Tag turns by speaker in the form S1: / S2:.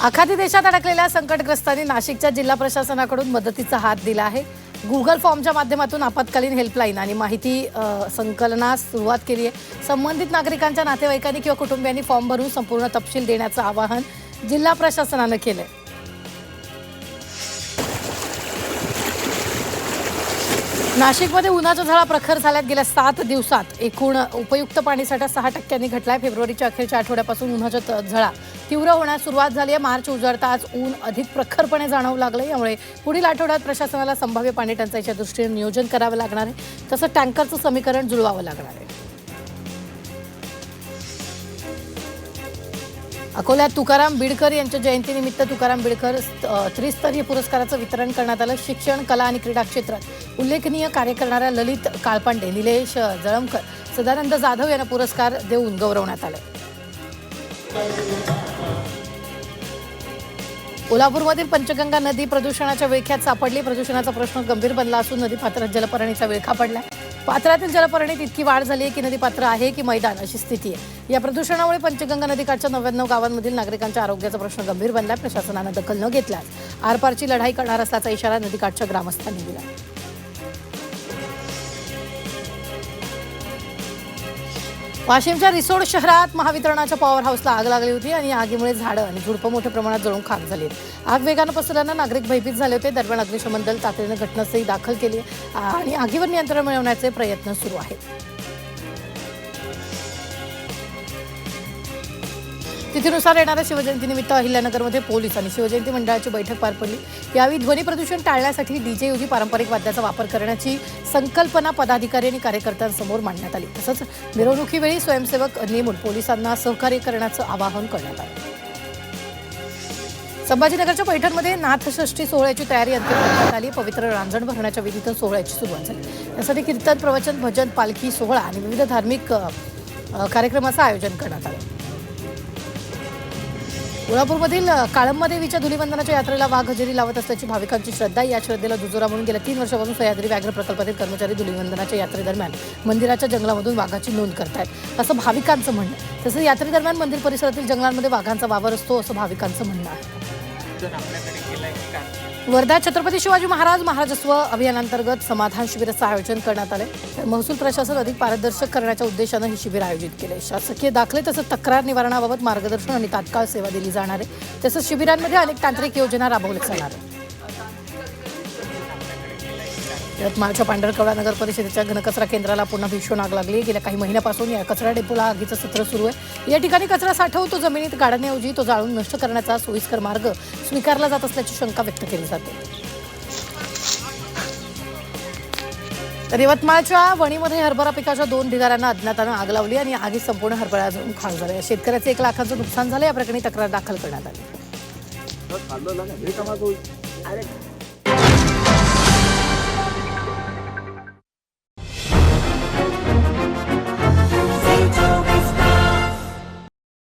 S1: आखाती देशात अडकलेल्या संकटग्रस्तांनी नाशिकच्या जिल्हा प्रशासनाकडून मदतीचा हात दिला आहे। गुगल फॉर्मच्या माध्यमातून आपत्कालीन हेल्पलाईन आणि माहिती संकलनास सुरुवात केली आहे। संबंधित नागरिकांच्या नातेवाईकांनी किंवा कुटुंबियांनी फॉर्म भरून संपूर्ण तपशील देण्याचं आवाहन जिल्हा प्रशासनाने केले। नाशिकमध्ये उन्हाचा झळा प्रखर झाल्यात। गेल्या 7 दिवसात एकूण उपयुक्त पाणीसाठा 6% घटलाय। फेब्रुवारीच्या अखेरच्या आठवड्यापासून उन्हाचा झळा तीव्र होण्यास सुरुवात झाली आहे। मार्च उजाडताच ऊन अधिक प्रखरपणे जाणवू लागले। यामुळे पुढील आठवड्यात प्रशासनाला संभाव्य पाणी टंचाईच्या दृष्टीने नियोजन करावे लागणार आहे। तसंच टँकरचं समीकरण जुळवावं लागणार आहे। अकोल्यात तुकाराम बिडकर यांच्या जयंतीनिमित्त तुकाराम बिडकर त्रिस्तरीय पुरस्काराचं वितरण करण्यात आलं। शिक्षण, कला आणि क्रीडा क्षेत्रात उल्लेखनीय कार्य करणाऱ्या ललित काळपांडे, निलेश जळमकर, सदानंद जाधव यांना पुरस्कार देऊन गौरवण्यात आले। कोल्हापूरमधील पंचगंगा नदी प्रदूषणाच्या विळख्यात सापडली। प्रदूषणाचा प्रश्न गंभीर बनला असून नदीपात्रात जलपर्णीचा विळखा पडलाय। पात्रातील जलपर्णीत इतकी वाढ झाली आहे की नदीपात्र आहे की मैदान अशी स्थिती आहे। या प्रदूषणामुळे पंचगंगा नदीकाठच्या 99 गावांमधील नागरिकांच्या आरोग्याचा प्रश्न गंभीर बनलाय। प्रशासनानं दखल न घेतल्यास आरपारची लढाई करणार असल्याचा इशारा नदीकाठच्या ग्रामस्थांनी दिला। वाशिमच्या रिसोड शहरात महावितरणाच्या पॉवर हाऊसला आग लागली होती आणि आगीमुळे झाडं आणि झुडपं मोठ्या प्रमाणात जळून खाक झाली। आग वेगानं पसरल्यानं नागरिक भयभीत झाले होते। दरम्यान अग्निशमन दल तातडीनं घटनास्थळी दाखल केली आणि आगीवर नियंत्रण मिळवण्याचे प्रयत्न सुरू आहेत। तिथीनुसार येणाऱ्या शिवजयंतीनिमित्त अहिल्यानगरमध्ये पोलीस आणि शिवजयंती मंडळाची बैठक पार पडली। यावेळी ध्वनी प्रदूषण टाळण्यासाठी डीजेऐवजी पारंपरिक वाद्याचा वापर करण्याची संकल्पना पदाधिकारी आणि कार्यकर्त्यांसमोर मांडण्यात आली। तसंच मिरवणुकीवेळी स्वयंसेवक नेमून पोलिसांना सहकार्य करण्याचं आवाहन करण्यात आलं। संभाजीनगरच्या पैठणमध्ये नाथषष्ठी सोहळ्याची तयारी अंतिम करण्यात आली। पवित्र रांजण भरण्याच्या विधीतून सोहळ्याची सुरुवात झाली। यासाठी कीर्तन, प्रवचन, भजन, पालखी सोहळा आणि विविध धार्मिक कार्यक्रमाचं आयोजन करण्यात आलं। कोल्हापूरमधील काळंबा देवीच्या धुलीवंदनाच्या यात्रेला वाघ हजेरी लावत असल्याची भाविकांची श्रद्धा। या श्रद्धेला दुजोरा म्हणून गेल्या 3 वर्षापासून सह्याद्री व्याघ्र प्रकल्पातील कर्मचारी धुलीवंदनाच्या यात्रेदरम्यान मंदिराच्या जंगलामधून वाघाची नोंद करतायत असं भाविकांचं म्हणणं आहे। तसंच यात्रेदरम्यान मंदिर परिसरातील जंगलांमध्ये वाघांचा वावर असतो असं भाविकांचं म्हणणं आहे। वर्धा छत्रपती शिवाजी महाराज महाराजस्व अभियानांतर्गत समाधान शिबिराचं आयोजन करण्यात आले। तर महसूल प्रशासन अधिक पारदर्शक करण्याच्या उद्देशानं हे शिबिर आयोजित केले। शासकीय दाखले तसंच तक्रार निवारणाबाबत मार्गदर्शन आणि तात्काळ सेवा दिली जाणार आहे। तसंच शिबिरांमध्ये अनेक तांत्रिक योजना राबवल्या जाणार आहेत। यवतमाळच्या पांढरकवडा नगर परिषदेच्या घनकचरा केंद्राला पुन्हा भीषण आग लागली। गेल्या काही महिन्यापासून या कचरा डेपोला आगीचं सत्र सुरू आहे। या ठिकाणी कचरा साठवून तो जमिनीत गाडण्याऐवजी तो जाळून नष्ट करण्याचा सोयीस्कर मार्ग स्वीकारला जात असल्याची शंका व्यक्त केली जाते। तर यवतमाळच्या वणीमध्ये हरभरा पिकाच्या 2 ढिगाऱ्यांना अज्ञातानं आग लावली आणि आगीत संपूर्ण हरभरा जळून खाक झाला। या शेतकऱ्याचे 1 लाखाचं नुकसान झालं। या प्रकरणी तक्रार दाखल करण्यात आली।